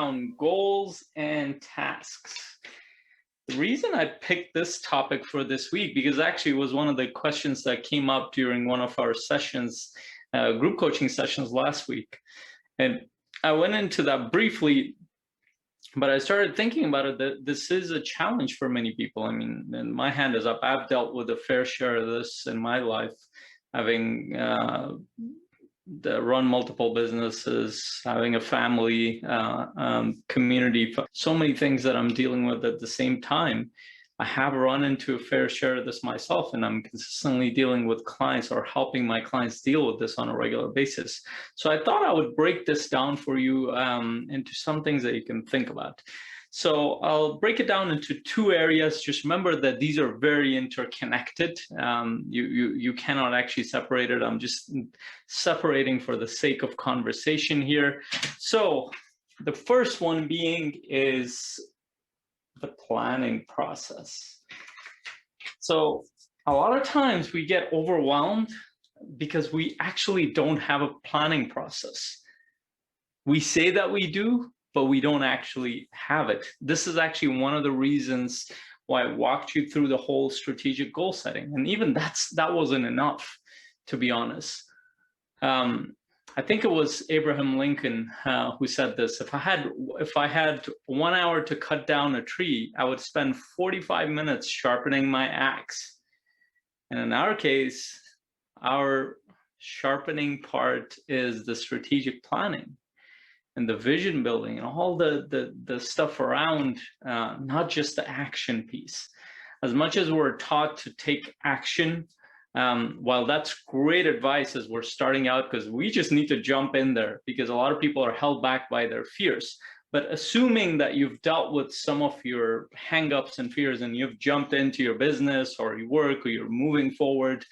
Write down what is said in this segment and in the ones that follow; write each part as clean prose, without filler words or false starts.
around goals and tasks. The reason I picked this topic for this week, because actually it was one of the questions that came up during one of our sessions, group coaching sessions last week. And I went into that briefly, but I started thinking about it that this is a challenge for many people. I mean, and my hand is up. I've dealt with a fair share of this in my life, having run multiple businesses, having a family, community, so many things that I'm dealing with at the same time. I have run into a fair share of this myself, and I'm consistently dealing with clients or helping my clients deal with this on a regular basis. So I thought I would break this down for you into some things that you can think about. So I'll break it down into two areas. Just remember that these are very interconnected. You cannot actually separate it. I'm just separating for the sake of conversation here. So the first one being is the planning process. So a lot of times we get overwhelmed because we actually don't have a planning process. We say that we do, but we don't actually have it. This is actually one of the reasons why I walked you through the whole strategic goal setting. And even that wasn't enough, to be honest. I think it was Abraham Lincoln who said this: if I had 1 hour to cut down a tree, I would spend 45 minutes sharpening my axe. And in our case, our sharpening part is the strategic planning and the vision building and all the stuff around, not just the action piece. As much as we're taught to take action, while that's great advice as we're starting out, because we just need to jump in there, because a lot of people are held back by their fears. But assuming that you've dealt with some of your hangups and fears and you've jumped into your business or your work, or you're moving forward,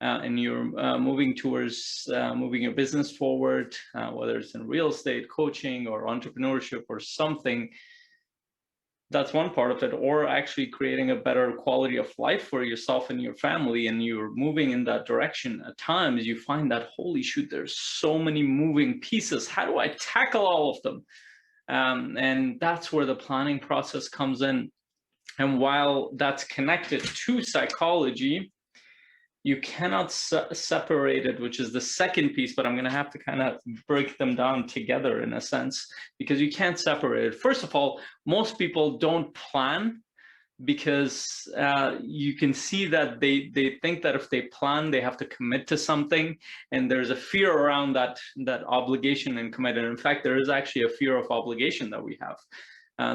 and you're moving towards moving your business forward, whether it's in real estate, coaching, or entrepreneurship or something, that's one part of it, or actually creating a better quality of life for yourself and your family, and you're moving in that direction. At times you find that, holy shoot, there's so many moving pieces. How do I tackle all of them? And that's where the planning process comes in. And while that's connected to psychology, you cannot separate it, which is the second piece, but I'm going to have to kind of break them down together in a sense, because you can't separate it. First of all, most people don't plan because you can see that they think that if they plan, they have to commit to something, and there's a fear around that obligation and commitment. In fact, there is actually a fear of obligation that we have.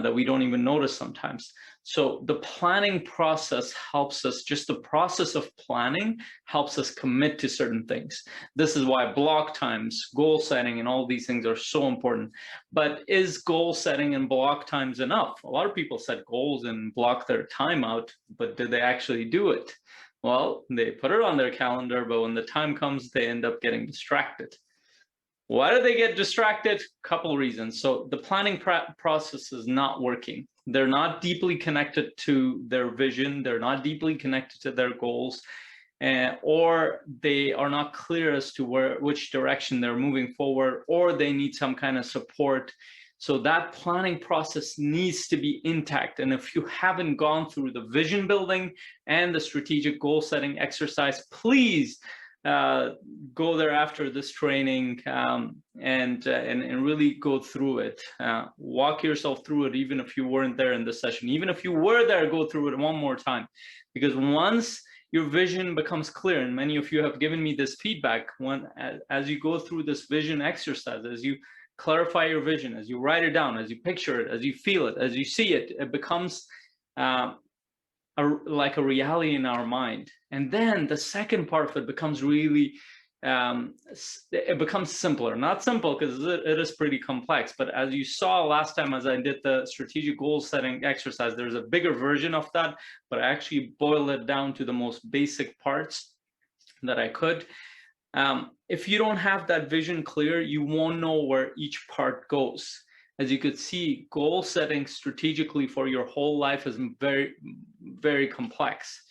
That we don't even notice sometimes. So the planning process helps us, just the process of planning helps us commit to certain things. This is why block times, goal setting, and all these things are so important. But is goal setting and block times enough? A lot of people set goals and block their time out, but did they actually do it? Well, they put it on their calendar, but when the time comes, they end up getting distracted. Why do they get distracted? Couple reasons. So the planning process is not working. They're not deeply connected to their vision. They're not deeply connected to their goals, or they are not clear as to which direction they're moving forward, or they need some kind of support. So that planning process needs to be intact. And if you haven't gone through the vision building and the strategic goal setting exercise, please go there after this training, and really go through it. Walk yourself through it, even if you weren't there in this session. Even if you were there, go through it one more time. Because once your vision becomes clear, and many of you have given me this feedback, as you go through this vision exercise, as you clarify your vision, as you write it down, as you picture it, as you feel it, as you see it, it becomes like a reality in our mind. And then the second part of it becomes really, it becomes simpler. Not simple, because it is pretty complex, but as you saw last time as I did the strategic goal setting exercise, there's a bigger version of that, but I actually boiled it down to the most basic parts that I could. If you don't have that vision clear, you won't know where each part goes. As you could see, goal setting strategically for your whole life is very, very complex.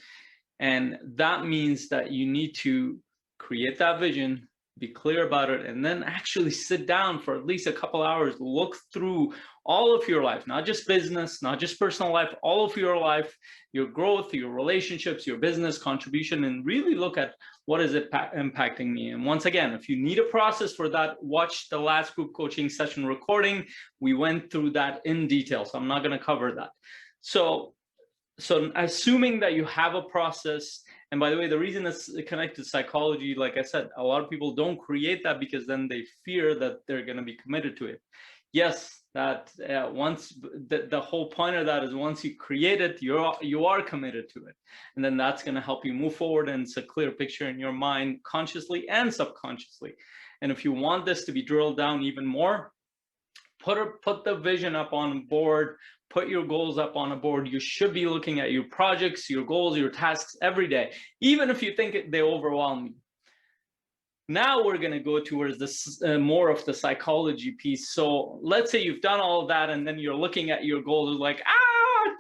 And that means that you need to create that vision, be clear about it, and then actually sit down for at least a couple hours, look through all of your life, not just business, not just personal life, all of your life, your growth, your relationships, your business contribution, and really look at what is it impacting me. And once again, if you need a process for that, watch the last group coaching session recording. We went through that in detail, so I'm not going to cover that. So assuming that you have a process, and by the way, the reason it's connected to psychology, like I said, a lot of people don't create that because then they fear that they're going to be committed to it. Yes, that once the whole point of that is once you create it, you are committed to it, and then that's going to help you move forward, and it's a clear picture in your mind, consciously and subconsciously. And if you want this to be drilled down even more, put the vision up on board, put your goals up on a board. You should be looking at your projects, your goals, your tasks every day, even if you think they overwhelm you. Now we're going to go towards this more of the psychology piece. So let's say you've done all of that, and then you're looking at your goals like,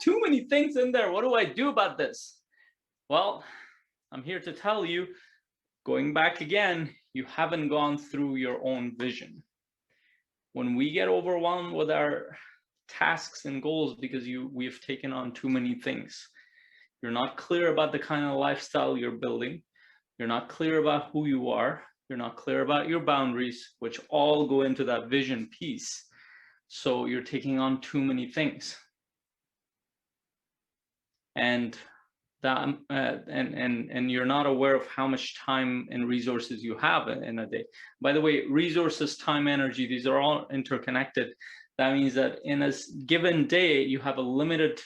too many things in there. What do I do about this? Well, I'm here to tell you, going back again, you haven't gone through your own vision. When we get overwhelmed with our tasks and goals because we've taken on too many things, you're not clear about the kind of lifestyle you're building, you're not clear about who you are, you're not clear about your boundaries, which all go into that vision piece. So you're taking on too many things, and that and you're not aware of how much time and resources you have in a day. By the way, resources, time, energy, these are all interconnected. That means that in a given day, you have a limited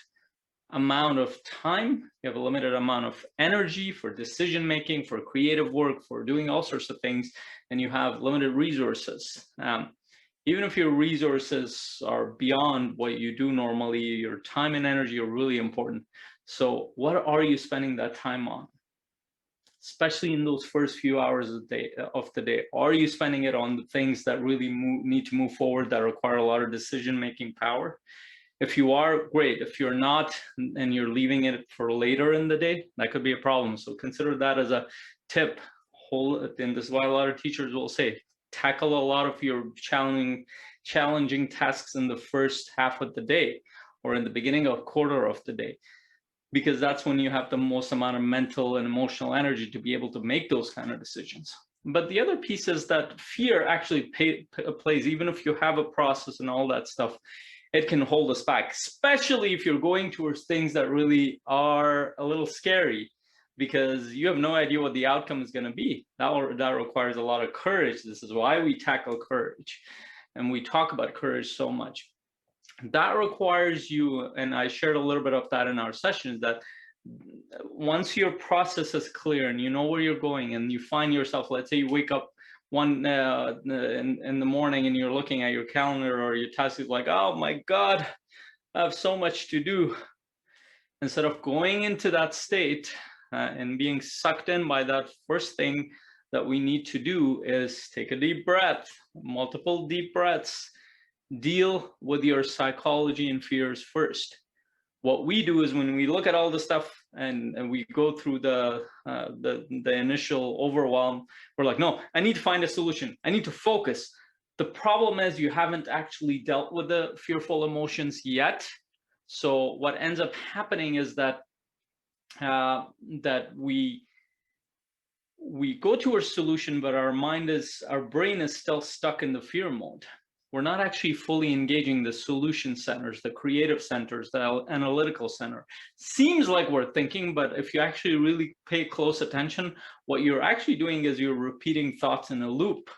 amount of time, you have a limited amount of energy for decision making, for creative work, for doing all sorts of things, and you have limited resources. Even if your resources are beyond what you do normally, your time and energy are really important. So what are you spending that time on? Especially in those first few hours of the day, are you spending it on the things that really need to move forward, that require a lot of decision-making power? If you are, great. If you're not, and you're leaving it for later in the day, that could be a problem. So consider that as a tip. And this is why a lot of teachers will say, tackle a lot of your challenging tasks in the first half of the day, or in the beginning of quarter of the day, because that's when you have the most amount of mental and emotional energy to be able to make those kind of decisions. But the other piece is that fear actually plays, even if you have a process and all that stuff, it can hold us back, especially if you're going towards things that really are a little scary, because you have no idea what the outcome is going to be. That requires a lot of courage. This is why we tackle courage, and we talk about courage so much. That requires you, and I shared a little bit of that in our sessions, that once your process is clear and you know where you're going, and you find yourself, let's say you wake up in the morning and you're looking at your calendar or your task is like, oh my God, I have so much to do. Instead of going into that state and being sucked in by that, first thing that we need to do is take a deep breath, multiple deep breaths. Deal with your psychology and fears first. What we do is, when we look at all the stuff and we go through the initial overwhelm, we're like, no, I need to find a solution. I need to focus. The problem is you haven't actually dealt with the fearful emotions yet. So what ends up happening is that that we go to a solution, but our brain is still stuck in the fear mode. We're not actually fully engaging the solution centers, the creative centers, the analytical center. Seems like we're thinking, but if you actually really pay close attention, what you're actually doing is you're repeating thoughts in a loop.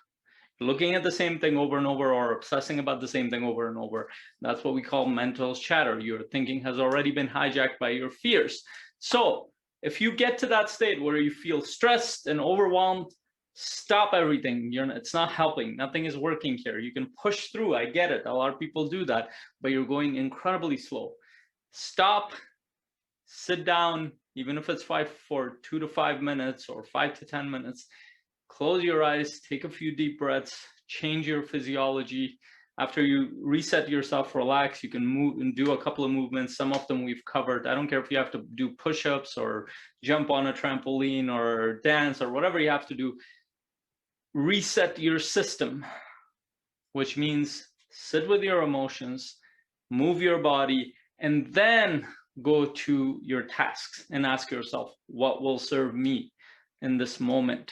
You're looking at the same thing over and over, or obsessing about the same thing over and over. That's what we call mental chatter. Your thinking has already been hijacked by your fears. So if you get to that state where you feel stressed and overwhelmed, stop everything. It's not helping. Nothing is working here. You can push through. I get it. A lot of people do that, but you're going incredibly slow. Stop, sit down, even if it's for 2 to 5 minutes or 5 to 10 minutes. Close your eyes, take a few deep breaths, change your physiology. After you reset yourself, relax, you can move and do a couple of movements. Some of them we've covered. I don't care if you have to do push-ups or jump on a trampoline or dance or whatever you have to do. reset your system, which means sit with your emotions, move your body, and then go to your tasks and ask yourself, what will serve me in this moment?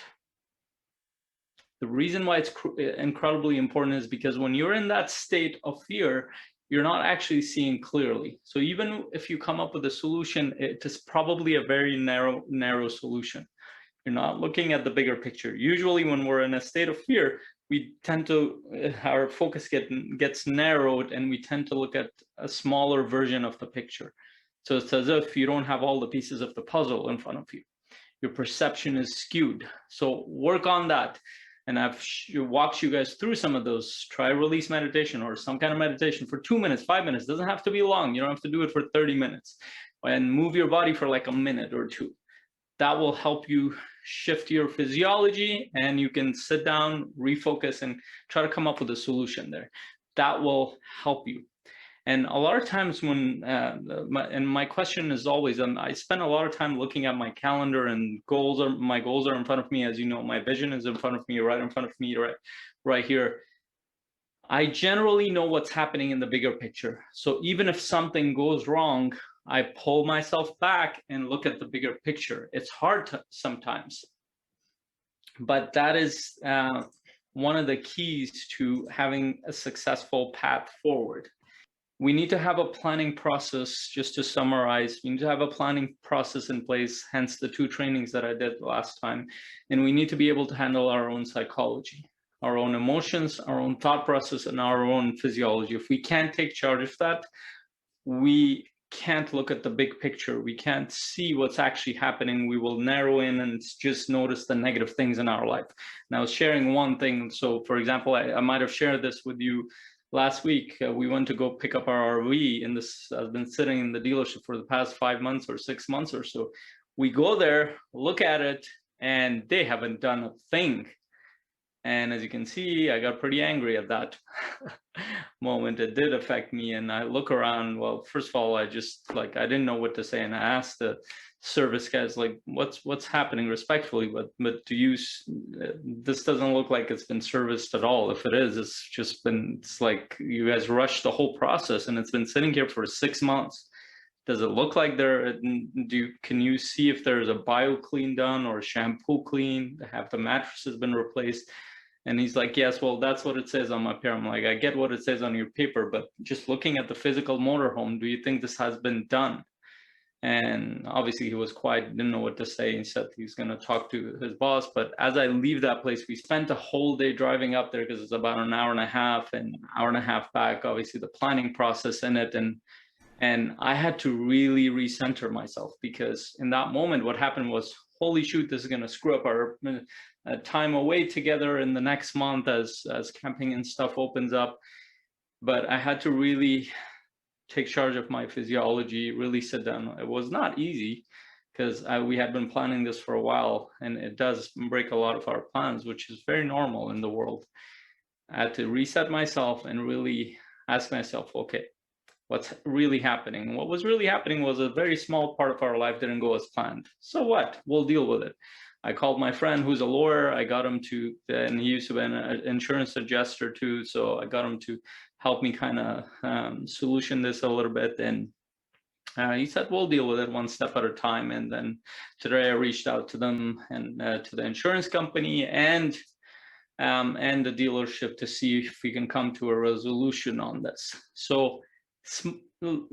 The reason why it's incredibly important is because when you're in that state of fear, you're not actually seeing clearly. So even if you come up with a solution, it is probably a very narrow solution. You're not looking at the bigger picture. Usually when we're in a state of fear, we tend to, our focus gets narrowed, and we tend to look at a smaller version of the picture. So it's as if you don't have all the pieces of the puzzle in front of you. Your perception is skewed. So work on that. And I've walked you guys through some of those. Try release meditation or some kind of meditation for 2 minutes, 5 minutes. It doesn't have to be long. You don't have to do it for 30 minutes. And move your body for like a minute or two. That will help you shift your physiology, and you can sit down, refocus, and try to come up with a solution there. That will help you. And a lot of times when, my question is always, I spend a lot of time looking at my calendar, and my goals are in front of me. As you know, my vision is in front of me, right in front of me, right here. I generally know what's happening in the bigger picture. So even if something goes wrong, I pull myself back and look at the bigger picture. It's hard sometimes, but that is one of the keys to having a successful path forward. We need to have a planning process. Just to summarize, we need to have a planning process in place, hence the 2 trainings that I did last time. And we need to be able to handle our own psychology, our own emotions, our own thought process, and our own physiology. If we can't take charge of that, we can't look at the big picture. We can't see what's actually happening. We will narrow in and just notice the negative things in our life. And I was sharing one thing. So for example, I might have shared this with you last week. We went to go pick up our RV, and this has been sitting in the dealership for the past 5 months or 6 months or so. We go there, look at it, and they haven't done a thing. And as you can see, I got pretty angry at that moment. It did affect me. And I look around. Well, first of all, I just I didn't know what to say. And I asked the service guys, like, what's happening, respectfully, but this doesn't look like it's been serviced at all. If it is, it's like you guys rushed the whole process, and it's been sitting here for 6 months. Does it look like can you see if there's a bio clean done or a shampoo clean? Have the mattresses been replaced? And he's like, yes, well, that's what it says on my paper. I'm like, I get what it says on your paper, but just looking at the physical motorhome, do you think this has been done? And obviously he was quiet, didn't know what to say. He said he's going to talk to his boss. But as I leave that place, we spent a whole day driving up there, because it's about an hour and a half back, obviously the planning process in it. And I had to really recenter myself, because in that moment, what happened was, holy shoot, this is going to screw up our time away together in the next month as camping and stuff opens up. But I had to really take charge of my physiology, really sit down. It was not easy, because we had been planning this for a while, and it does break a lot of our plans, which is very normal in the world. I had to reset myself and really ask myself, okay, what's really happening? What was really happening was a very small part of our life didn't go as planned. So what? We'll deal with it. I called my friend who's a lawyer. I got him to, and he used to be an insurance adjuster too. So I got him to help me kind of solution this a little bit. And he said, we'll deal with it one step at a time. And then today I reached out to them, and to the insurance company and the dealership, to see if we can come to a resolution on this. So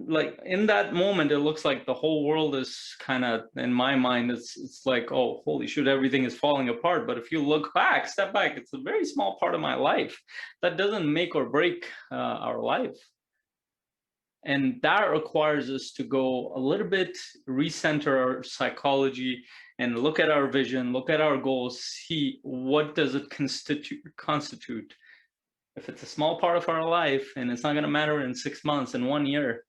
like in that moment, it looks like the whole world is kind of, in my mind, it's like, oh, holy shit, everything is falling apart. But if you look back, step back, it's a very small part of my life that doesn't make or break our life. And that requires us to go a little bit, recenter our psychology, and look at our vision, look at our goals, see what does it constitute. If it's a small part of our life and it's not going to matter in 6 months, in 1 year,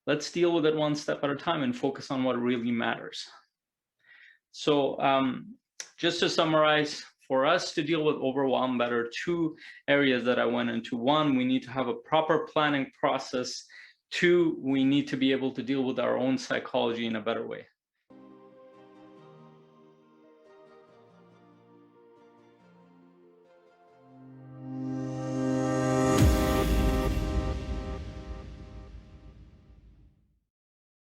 let's deal with it one step at a time and focus on what really matters. So just to summarize, for us to deal with overwhelm better, 2 areas that I went into. 1, we need to have a proper planning process. 2, we need to be able to deal with our own psychology in a better way.